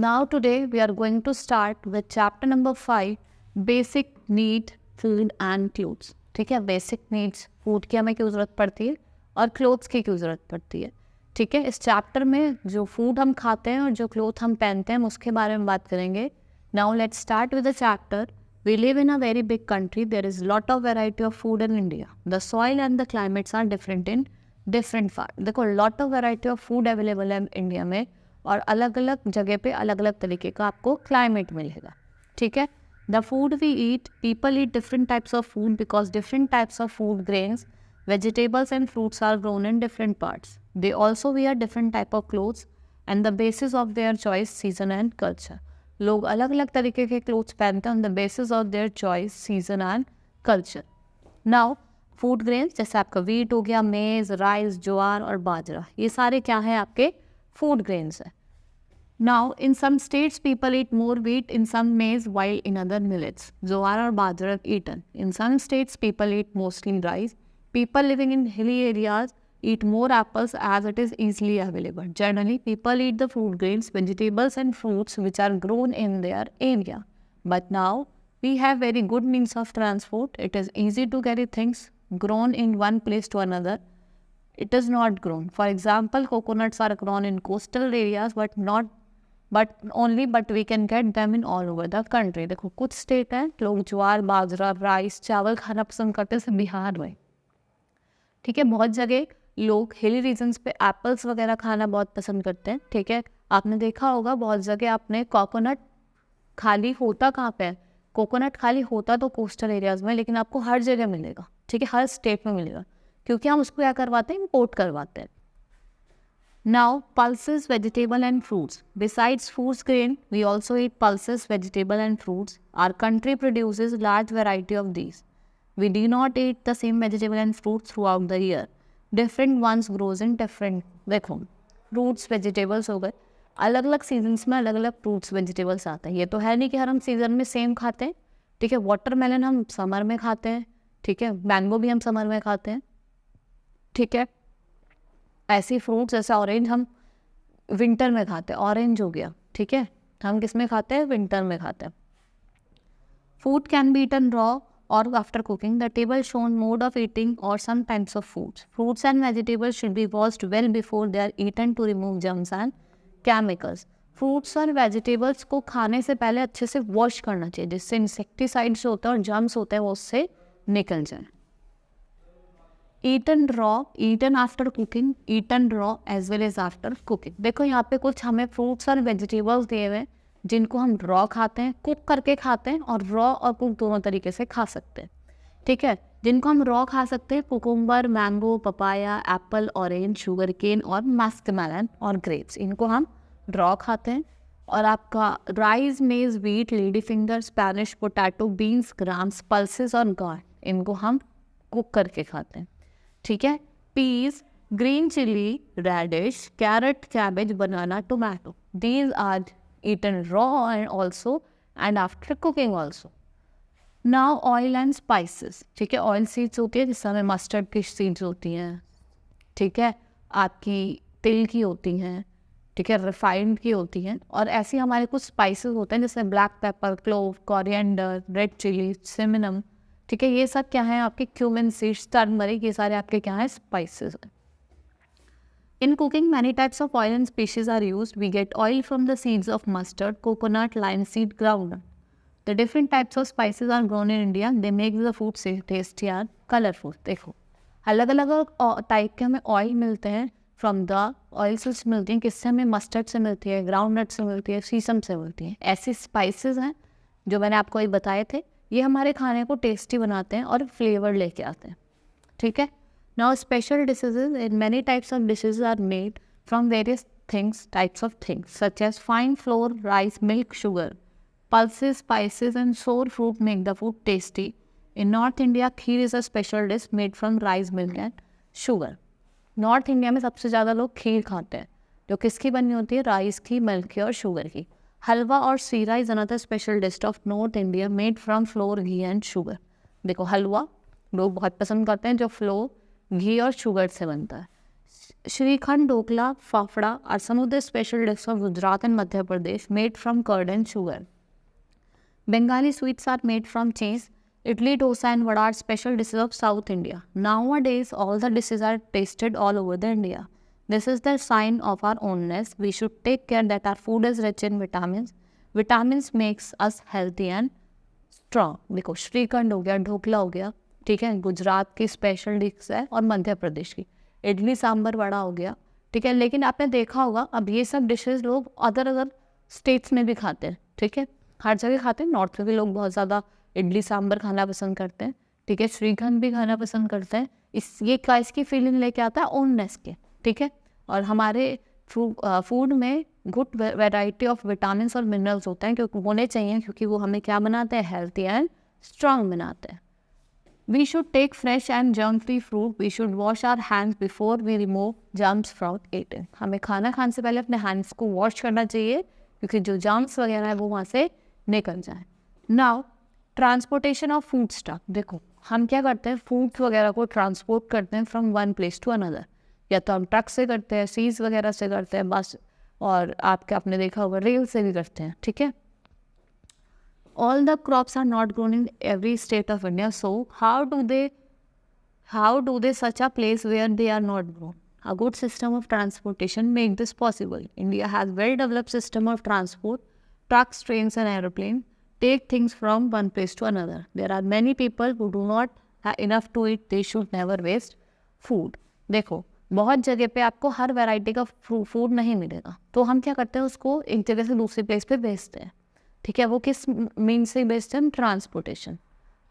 Now today we are going to start with chapter number 5, basic need, food and clothes. ठीक है, basic needs, food की हमें क्यों ज़रूरत पड़ती है और क्लोथ्स की क्यों ज़रूरत पड़ती है. ठीक है, इस चैप्टर में जो फूड हम खाते हैं और जो क्लोथ हम पहनते हैं उसके बारे में बात करेंगे. Now let's start with the chapter. We live in a very big country. There is lot of variety of food in India. The soil and the climates are different in different parts. देखो lot of variety of food available है India में और अलग अलग जगह पे अलग अलग तरीके का आपको क्लाइमेट मिलेगा. ठीक है, the food we eat, people eat different types of food because different types of food grains, vegetables and fruits are grown in different parts. They also wear different type of clothes and the basis of their choice, season and culture. लोग अलग अलग तरीके के clothes पहनते हैं on the basis of their choice, season and culture. Now food grains जैसे आपका wheat हो गया, मेज, राइस, ज्वार और बाजरा, ये सारे क्या हैं आपके फूड ग्रेन्स हैं. Now in some states people eat more wheat, in some maize, while in other millets. Jowar और bajra eaten. In some states people eat mostly rice. People living in hilly areas eat more apples as it is easily available. Generally, people eat the food grains, vegetables and fruits which are grown in their area. But now, we have very good means of transport. It is easy to carry things grown in one place to another. It is not grown. For example, coconuts are grown in coastal areas but we can get them in all over the country. देखो कुछ state हैं लोग ज्वार, बाजरा, rice, चावल खाना पसंद करते हैं, जैसे बिहार में. ठीक है, बहुत जगह लोग हिली रीजन्स पे एप्पल्स वगैरह खाना बहुत पसंद करते हैं. ठीक है, आपने देखा होगा बहुत जगह आपने कोकोनट खाली होता कहाँ पे है, कोकोनट खाली होता तो कोस्टल एरियाज में, लेकिन आपको हर जगह मिलेगा. ठीक है, हर स्टेट में मिलेगा क्योंकि हम उसको क्या करवाते हैं, इम्पोर्ट करवाते हैं. Now pulses, vegetable and fruits. Besides foods grain we also eat pulses, vegetable and fruits. Our country produces large variety of these. We do not eat the same vegetable and fruits throughout the year. Different ones grows in different. देखो fruits vegetables हो गए, अलग अलग seasons में अलग अलग fruits vegetables आते हैं. ये तो है नहीं कि हर हम सीजन में सेम खाते हैं. ठीक है, वाटरमेलन हम समर में खाते हैं. ठीक है, मैंगो भी हम समर में खाते हैं. ठीक है, ऐसी फ्रूट्स जैसे ऑरेंज हम विंटर में खाते हैं. ऑरेंज हो गया, ठीक है, हम किस में खाते हैं, विंटर में खाते हैं. Food can be eaten raw or after cooking. The table shown mode of eating or some types of foods. Fruits and vegetables should be washed well before they are eaten to remove germs and chemicals. Fruits और vegetables को खाने से पहले अच्छे से wash करना चाहिए जिससे इंसेक्टिसाइड्स होते हैं और जर्म्स होते हैं वो उससे निकल जाए. Eaten raw, eaten after cooking, eaten raw as well as after cooking. देखो यहाँ पे कुछ हमें फ्रूट्स और वेजिटेबल्स दिए हुए हैं जिनको हम रॉ खाते हैं, कुक करके खाते हैं, और रॉ और कुक दोनों तरीके से खा सकते हैं. ठीक है, जिनको हम रॉ खा सकते हैं, cucumber, mango, papaya, apple, orange, sugar cane और मस्कमेलन और ग्रेप्स, इनको हम रॉ खाते हैं. और आपका rice, maize, wheat, lady finger, Spanish potato, beans, grams, pulses और गॉर्ड, इनको हम कुक करके खाते हैं. ठीक है, peas, green chilli, radish, carrot, cabbage, banana, tomato, these are eaten raw and after cooking also. Now oil and spices. ठीक है, ऑयल सीड्स होती है जिससे हमें मस्टर्ड की सीड्स होती हैं. ठीक है, आपकी तिल की होती हैं. ठीक है, रिफाइंड की होती हैं. और ऐसे हमारे कुछ स्पाइसेस होते हैं जैसे black pepper, clove, coriander, red chilli, cinnamon. ठीक है, ये सब क्या है आपके क्यूमिन सीड्स, टर्मरिक, ये सारे आपके क्या हैं, स्पाइसेस हैं. In cooking, many types of oil and species are used. We get oil from the seeds of mustard, coconut, linseed, groundnut. The different types of spices are grown in India. They make the food tasty and colorful. देखो अलग अलग type के हमें oil मिलते हैं. From the oil seeds मिलती हैं, किससे हमें, मस्टर्ड से मिलती है, ग्राउंडनट से मिलती है, सीसम से मिलती है. ऐसे स्पाइसेस हैं जो मैंने आपको ये बताए थे, ये हमारे खाने को टेस्टी बनाते हैं और फ्लेवर लेके आते हैं. ठीक है, now special dishes in many types of dishes are made from various types of things such as fine flour, rice, milk, sugar. Pulses, spices and sour fruit make the food tasty. In North India, kheer is a special dish made from rice, milk and sugar. North India में सबसे ज़्यादा लोग खीर खाते हैं जो किसकी बनी होती है, राइस की, मिल्क की और शुगर की. हलवा और सीरा is another special dish of north India made from floor, ghee and sugar. देखो हलवा लोग बहुत पसंद करते हैं जो फ्लोर, घी और शुगर से बनता है. Shrikhand, dokla, fafda are some of the special dishes of Gujarat and Madhya Pradesh made from curd and sugar. Bengali sweets are made from cheese. Idli, dosa and vada are special dishes of South India. Nowadays, all the dishes are tasted all over the India. This is the sign of our ownness. We should take care that our food is rich in vitamins. Vitamins makes us healthy and strong. देखो श्रीखंड हो गया, ढोकला हो गया, ठीक है, गुजरात की special dish है, और मध्य प्रदेश की इडली सांभर वड़ा हो गया, ठीक है. लेकिन आपने देखा होगा अब ये सब डिशेस लोग अदर स्टेट्स में भी खाते हैं, ठीक है, हर जगह खाते हैं. नॉर्थ में भी लोग बहुत ज़्यादा इडली सांभर खाना पसंद करते हैं, ठीक है, श्रीखंड भी खाना पसंद करते हैं. इसकी फीलिंग लेके आता है ओननेस के, ठीक है. और हमारे फूड में गुड वैरायटी ऑफ विटामिन और मिनरल्स होते हैं, क्योंकि होने चाहिए, क्योंकि वो हमें क्या बनाते हैं, हेल्थी एंड स्ट्रॉन्ग बनाते हैं. We should take fresh and germ free fruit. We should wash our hands before we remove germs from eating. हमें खाना खाने से पहले अपने हैंड्स को वॉश करना चाहिए, क्योंकि जो जर्म्स वगैरह है वो वहाँ से निकल जाए. Now transportation of food stuff. देखो हम क्या करते हैं, फूड्स वगैरह को ट्रांसपोर्ट करते हैं from one place to another. या तो हम ट्रक से करते हैं, सीज वगैरह से करते हैं, बस, और आपने देखा होगा रेल से भी करते हैं, ठीक है. All the crops are not grown in every state of India, so how do they such a place where they are not grown. A good system of transportation make this possible. India has well developed system of transport. Trucks, trains and aeroplane take things from one place to another. There are many people who do not have enough to eat. They should never waste food. देखो बहुत जगह पे आपको हर variety का food नहीं मिलेगा, तो हम क्या करते हैं, उसको एक जगह से दूसरी प्लेस पे भेजते हैं, ठीक है. वो किस मीन से भेजते हैं, ट्रांसपोर्टेशन.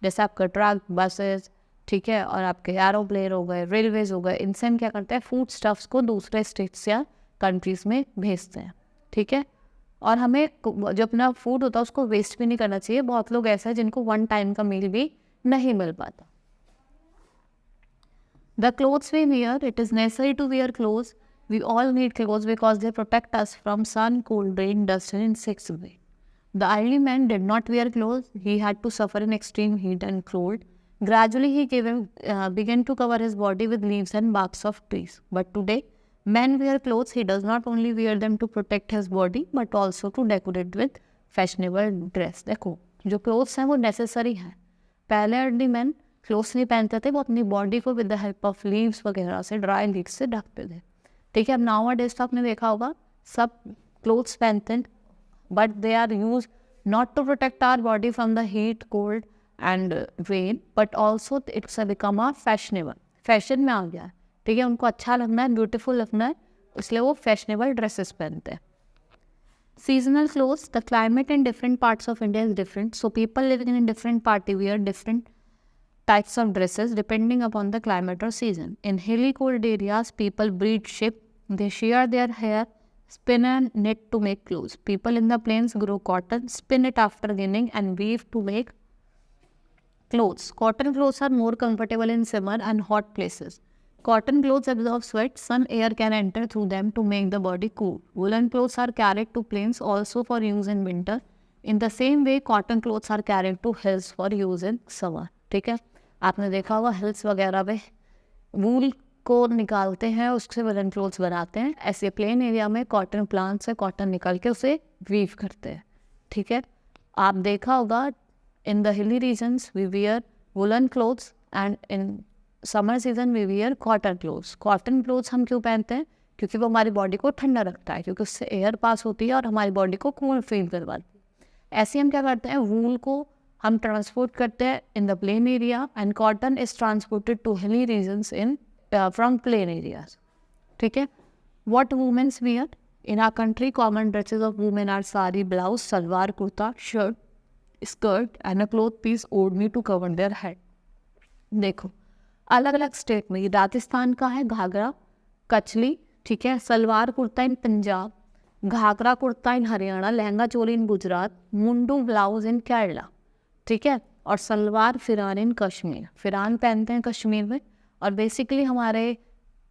जैसे आपका ट्रक, बसेस, ठीक है, और आपके एरोप्लेन हो गए, रेलवेज हो गए, इनसे हम क्या करते हैं, फूड स्टफ्स को दूसरे स्टेट्स या कंट्रीज़ में भेजते हैं, ठीक है. और हमें जो अपना फूड होता है उसको वेस्ट भी नहीं करना चाहिए. बहुत लोग ऐसा है जिनको वन टाइम का मील भी नहीं मिल पाता. The clothes we wear, it is necessary to wear clothes. We all need clothes because they protect us from sun, cold, rain, dust and insects. The early man did not wear clothes. He had to suffer in extreme heat and cold. Gradually he began to cover his body with leaves and barks of trees. But today, men wear clothes. He does not only wear them to protect his body, but also to decorate with fashionable dress. देखो जो clothes हैं वो necessary हैं. पहले early man clothes नहीं पहनते थे, वो अपनी बॉडी को with the help of leaves वगैरह से, ड्राई लीव्स से ढकते थे, ठीक है. अब नाउ डेज तो आपने देखा होगा सब क्लोथ्स पहनते हैं, but they are use not to protect our body from the heat, cold and rain, but also it's become a fashionable. Fashion में आ गया है, ठीक है. उनको अच्छा लगना है, ब्यूटीफुल लगना है, इसलिए वो फैशनेबल ड्रेसेस पहनते हैं. Seasonal clothes. The climate in different parts of India is different, so people living in different party wear different types of dresses depending upon the climate or season. In hilly cold areas, people breed sheep. They shear their hair, spin and knit to make clothes. People in the plains grow cotton, spin it after ginning and weave to make clothes. Cotton clothes are more comfortable in summer and hot places. Cotton clothes absorb sweat. Sun air can enter through them to make the body cool. Woolen clothes are carried to plains also for use in winter. In the same way, cotton clothes are carried to hills for use in summer. ठीक है, आपने देखा होगा hills वगैरह पे वूल को निकालते हैं, उससे वुलन क्लोथ्स बनाते हैं. ऐसे प्लेन एरिया में कॉटन प्लांट से कॉटन निकाल के उसे वीव करते हैं, ठीक है. आप देखा होगा in the hilly regions we wear woollen clothes and in summer season we wear cotton clothes. Cotton clothes हम क्यों पहनते हैं, क्योंकि वो हमारी बॉडी को ठंडा रखता है, क्योंकि उससे एयर पास होती है और हमारी बॉडी को कूल फील करवाती है. ऐसे हम क्या करते हैं, वूल को हम ट्रांसपोर्ट करते हैं in the plain area and cotton is transported to hilly regions in from plain areas, ठीक है. What womens wear in our country. Common dresses of women are sari, blouse, salwar, kurta, shirt, skirt and a cloth piece odhni to cover their head. देखो अलग अलग state में, राजस्थान का है घाघरा कचली, ठीक है. सलवार कुर्ता इन पंजाब, घाघरा कुर्ता इन हरियाणा, लहंगा चोली इन गुजरात, मुंडू ब्लाउज इन केरला, ठीक है. और सलवार फिरान इन कश्मीर. फिरान पहनते हैं कश्मीर में. और बेसिकली हमारे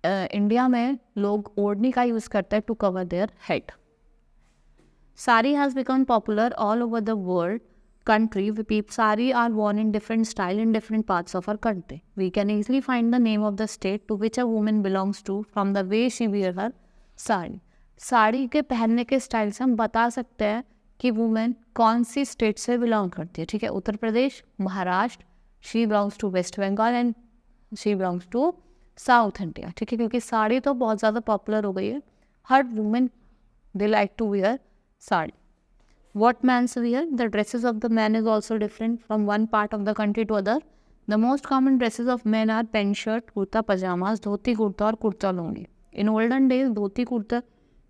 इंडिया में लोग ओढ़नी का यूज़ करते हैं to cover their head. Sari has become popular all over the world. country, sari are worn in different style in different parts of our country. We can easily find the name of the state to which a woman belongs to from the way she wear her sari. Sari के पहनने के style से हम बता सकते हैं कि women कौन सी स्टेट से बिलोंग करती है. ठीक है, Uttar Pradesh, Maharashtra, she belongs to West Bengal and she belongs to South India. ठीक है, क्योंकि साड़ी तो बहुत ज़्यादा पॉपुलर हो गई है. हर women they like to wear sari. What men's wear? The dresses of the men is also different from one part of the country to other. The most common dresses of men are pant shirt, kurta pajamas, dhoti kurta और kurta lungi. In olden days, dhoti kurta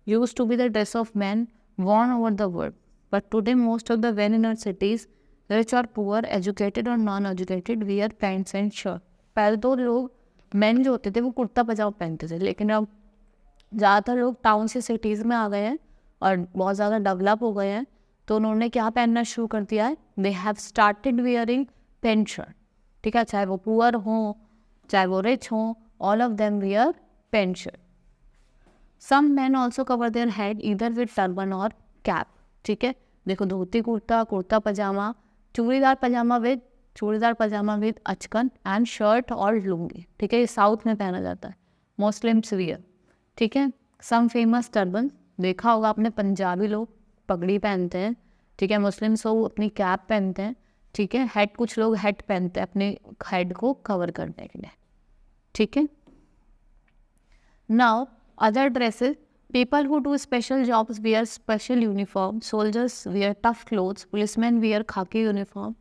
used to be the dress of men worn over the world. But today, most of the men in our cities, rich or poor, educated or non-educated, wear pants and shirt. पहले तो लोग men जो होते थे वो कुर्ता पजामा पहनते थे, लेकिन अब ज़्यादातर लोग टाउन से सिटीज़ में आ गए हैं और बहुत ज़्यादा डेवलप हो गए हैं, तो उन्होंने क्या पहनना शुरू कर दिया है. They have started wearing pant shirt. ठीक है, चाहे वो पुअर हों चाहे वो रिच हों, all of them wear pant shirt. Some man also cover their head either with turban और कैप. ठीक है, देखो dhoti kurta, kurta pajama, churidar pajama with achkan and shirt और लुंगी. ठीक है, ये साउथ में पहना जाता है, मुस्लिम्स वियर. ठीक है, सम फेमस टर्बन, देखा होगा आपने पंजाबी लोग पगड़ी पहनते हैं. ठीक है, मुस्लिम्स हो अपनी कैप पहनते हैं. ठीक है, हेड, कुछ लोग हेड पहनते हैं अपने हेड को कवर करने के लिए. ठीक है, now other dresses, people who do special jobs wear special uniform, soldiers wear tough clothes, policeman wear khaki uniform,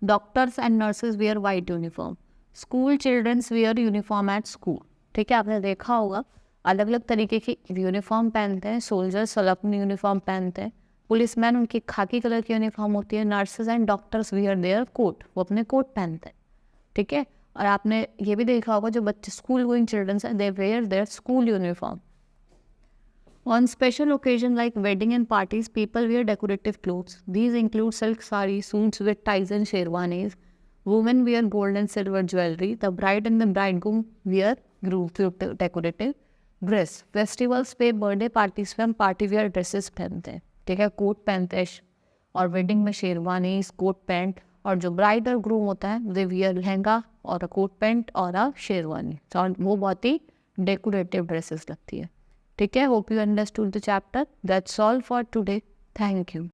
doctors and nurses wear white uniform, school childrens wear uniform at school. ठीक है, आपने देखा होगा अलग अलग तरीके की uniform पहनते हैं. सोल्जर्स अपनी यूनिफॉर्म पहनते हैं, पुलिसमैन उनकी खाकी कलर की यूनिफॉर्म होती है, nurses and doctors wear their coat, वो अपने कोट पहनते हैं. ठीक है, और आपने ये भी देखा होगा जो बच्चे स्कूल गोइंग चिल्ड्रंस हैं, they wear their school uniform. On special occasion like wedding and parties, people wear decorative clothes. These include silk sari, suits with ties and sherwanis. Women wear gold and silver jewellery. The bride and the bridegroom wear decorative dress. Festivals पे, birthday parties पे हम party wear dresses पहनते हैं. ठीक है, coat पहनते हैं, और वेडिंग में शेरवानी, कोट पैंट, और जो ब्राइड और ग्रूम होता है दे वियर लहंगा और अ कोट पैंट और अ शेरवानी. और वो बहुत ही डेकोरेटिव ड्रेसेस लगती है. ठीक है, hope you understood the chapter. That's all for today. Thank you.